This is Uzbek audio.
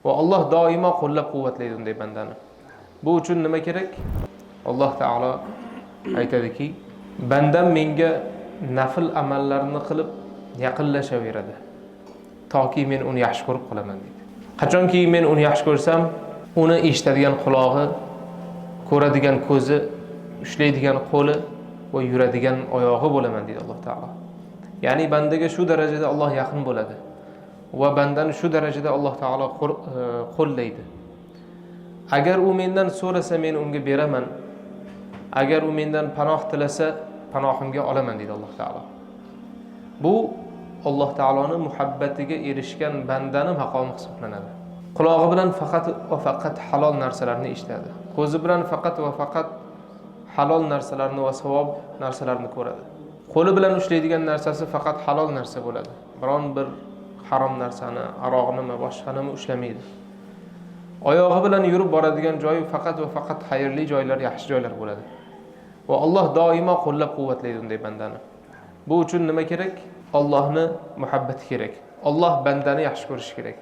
va Alloh doimo qo'llab-quvvatlaydi unday bandani. Bu uchun nima kerak? Alloh taolo aytadiki, bandam menga nafl amallarni qilib yaqinlashaveradi, toki men uni yaxshi ko'rib qolaman deydi. Qachonki men uni yaxshi ko'rsam, uni eshitadigan quloqi, ko'radigan ko'zi, ushlaydigan qo'li va yuradigan oyog'i bo'laman deydi Alloh taolo. Ya'ni bandaga shu darajada Alloh yaqin bo'ladi va bandani shu darajada Alloh taolo qo'llaydi. Agar u mendan so'rasa, men unga beraman. Agar u mendan panoh tilasa, panohimga olaman deydi Alloh taolo. Bu Alloh taoloning muhabbatiga erishgan bandani maqomi hisoblanadi. Qulog'i bilan faqat va faqat halol narsalarni eshitadi. Ko'zi bilan faqat va faqat halol narsalarni va savob narsalarni ko'radi. Qo'li bilan ushlaydigan narsasi faqat halol narsa bo'ladi. Biron bir harom narsani, aroqnimi, boshqanimi ushlamaydi. Oyog'i bilan yurib boradigan joyi faqat va faqat xayrli joylar, yaxshi joylar bo'ladi. Va Alloh doimo qo'llab-quvvatlaydi unday bandani. Bu uchun nima kerak? Allohning muhabbati kerak. Alloh bandani yaxshi ko'rishi kerak.